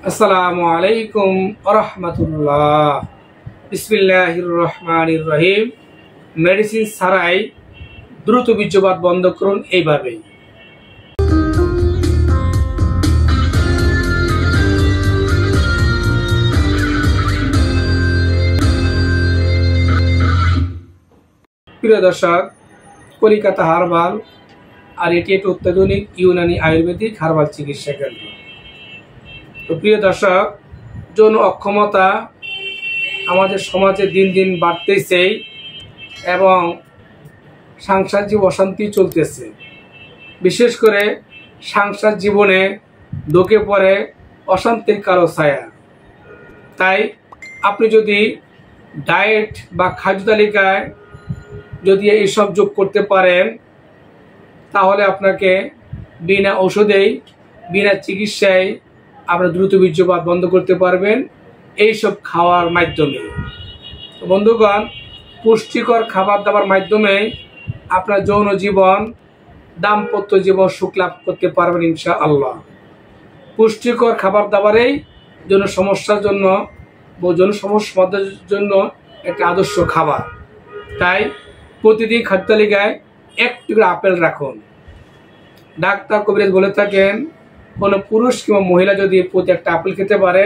আসসালামু আলাইকুম ওয়া রাহমাতুল্লাহ। বিসমিল্লাহির রহমানির রহিম। মেডিসিন ছাড়াই দ্রুত বীর্যপাত বন্ধ করুন এইভাবেই। প্রিয় দর্শক, কলিকাতা হারবাল আর এটি একটি অত্যাধুনিক ইউনানি আয়ুর্বেদিক হারবাল চিকিৎসা কেন্দ্র। তো প্রিয় দর্শক, যৌন অক্ষমতা আমাদের সমাজে দিন দিন বাড়তেছে এবং সাংসারিক অশান্তি চলতেছে। বিশেষ করে সাংসারিক জীবনে ঢুকে পড়ে অশান্তির কালো ছায়া। তাই আপনি যদি ডায়েট বা খাদ্য তালিকায় যদি এইসব যোগ করতে পারেন, তাহলে আপনাকে বিনা ঔষধেই বিনা চিকিৎসায় আপনার দ্রুত বীর্যপাত বন্ধ করতে পারবেন এইসব খাওয়ার মাধ্যমে। বন্ধুগণ, পুষ্টিকর খাবার দাবার মাধ্যমে আপনার যৌন জীবন, দাম্পত্য জীবন সুখ লাভ করতে পারবেন ইনশাআল্লাহ। পুষ্টিকর খাবার দাবারেই যৌন সমস্যার জন্য যৌন সমস্যা সমাধানের জন্য একটা আদর্শ খাবার। তাই প্রতিদিন খাদ্য তালিকায় একটু করে আপেল রাখুন। ডাক্তার কবিরাজ বলে থাকেন, কোনো পুরুষ কিংবা মহিলা যদি প্রতি একটা আপেল খেতে পারে,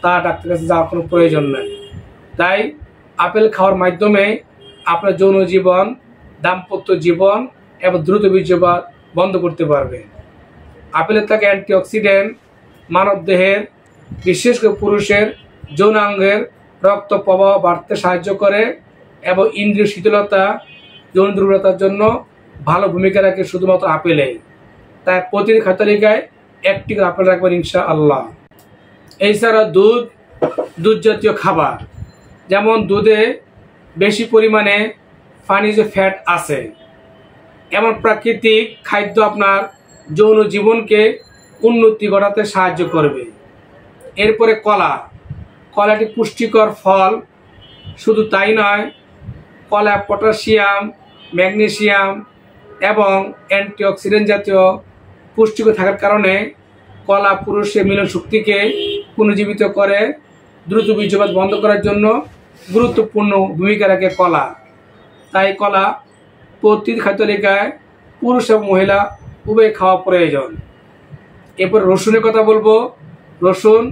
তা ডাক্তারের কাছে যাওয়ার কোনো প্রয়োজন নেই। তাই আপেল খাওয়ার মাধ্যমে আপনার যৌন জীবন, দাম্পত্য জীবন এবং দ্রুত বীর্যপাত বন্ধ করতে পারবে। আপেলের থাকে অ্যান্টিঅক্সিডেন্ট, মানব দেহের বিশেষ করে পুরুষের যৌনাঙ্গের রক্ত প্রবাহ বাড়তে সাহায্য করে এবং ইন্দ্রিয় শীতলতা, যৌন দুর্বলতার জন্য ভালো ভূমিকা রাখে শুধুমাত্র আপেলে। তাই প্রতিদিন খাদ্য তালিকায় একটি করে আপেল রাখবেন ইনশাআল্লাহ। এছাড়া দুধ জাতীয় খাবার, যেমন দুধে বেশি পরিমাণে খনিজ ফ্যাট আছে, এমন প্রাকৃতিক খাদ্য আপনার যৌন জীবনকে উন্নতি ঘটাতে সাহায্য করবে। এরপরে কলাটি পুষ্টিকর ফল, শুধু তাই নয়, কলা পটাশিয়াম, ম্যাগনেসিয়াম এবং অ্যান্টিঅক্সিডেন্ট জাতীয় পুষ্টিকর থাকার কারণে কলা পুরুষের মিলন শক্তিকে পুনর্জীবিত করে দ্রুত বীর্যপাত বন্ধ করার জন্য গুরুত্বপূর্ণ ভূমিকা রাখে কলা। তাই কলা প্রতিদিন খাদ্য তালিকায় পুরুষ এবং মহিলা উভয় খাওয়া প্রয়োজন। এরপর রসুনের কথা বলবো। রসুন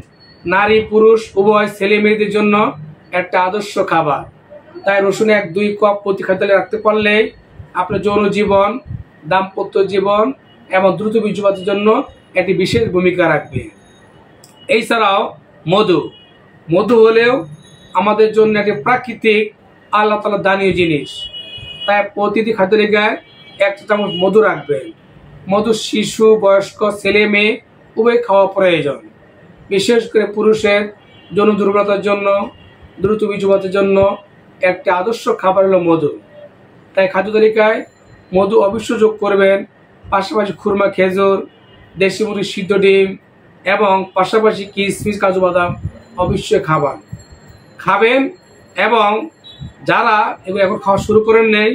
নারী পুরুষ উভয় ছেলে মেয়েদের জন্য একটা আদর্শ খাবার। তাই রসুনে 1-2 কাপ প্রতি খাদ্য তালিকায় রাখতে পারলেই আপনার যৌন জীবন, দাম্পত্য জীবন এবং দ্রুত বীর্যপাতের জন্য একটি বিশেষ ভূমিকা রাখবে। এছাড়াও মধু হলেও আমাদের জন্য একটি প্রাকৃতিক আল্লাহ তাআলার দানীয় জিনিস। তাই প্রতিটি খাদ্য তালিকায় 1 চামচ মধু রাখবেন। মধু শিশু, বয়স্ক, ছেলে মেয়ে উভয় খাওয়া প্রয়োজন। বিশেষ করে পুরুষের যৌন দুর্বলতার জন্য, দ্রুত বীর্যপাতের জন্য একটি আদর্শ খাবার হলো মধু। তাই খাদ্য তালিকায় মধু অবশ্যই যোগ করবেন। পাশাপাশি খুরমা, খেজুর, দেশি মুরগির সিদ্ধ ডিম এবং পাশাপাশি কিশমিশ, কাজু বাদাম অবশ্যই খাবেন। এবং যারা এগুলো এখন খাওয়া শুরু করেন নেই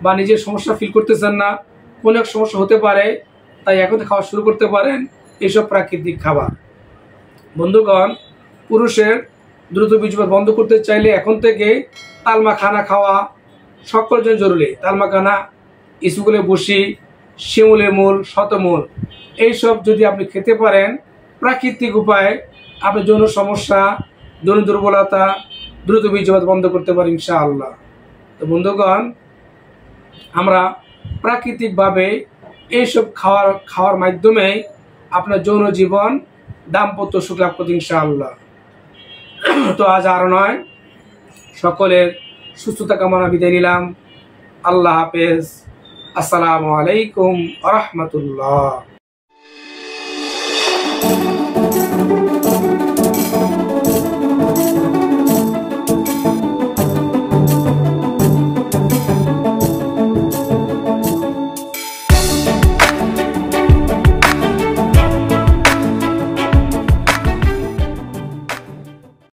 বা নিজের সমস্যা ফিল করতেছেন না, কোনো এক সমস্যা হতে পারে, তাই এখন খাওয়া শুরু করতে পারেন এইসব প্রাকৃতিক খাবার। বন্ধুগণ, পুরুষের দ্রুত বীর্যপাত বন্ধ করতে চাইলে এখন থেকে তালমাখানা খাওয়া সকলের জন্য জরুরি। তালমাখানা, ইসবগুলের বসি, শিমুলের মূল, শতমূল এইসব যদি আপনি খেতে পারেন, প্রাকৃতিক উপায়ে আপনার যৌন সমস্যা, যৌন দুর্বলতা, দ্রুত বীর্যপাত বন্ধ করতে পারেন ইনশাআল্লাহ। তো বন্ধুগণ, আমরা প্রাকৃতিকভাবে এইসব খাওয়ার মাধ্যমে আপনার যৌন জীবন, দাম্পত্য সুখ লাভ করতে ইনশাআল্লাহ। তো আজ আর নয়, সকলের সুস্থতা কামনা বিদায় নিলাম। আল্লাহ হাফেজ। আসসালামু আলাইকুম ওয়া রাহমাতুল্লাহ।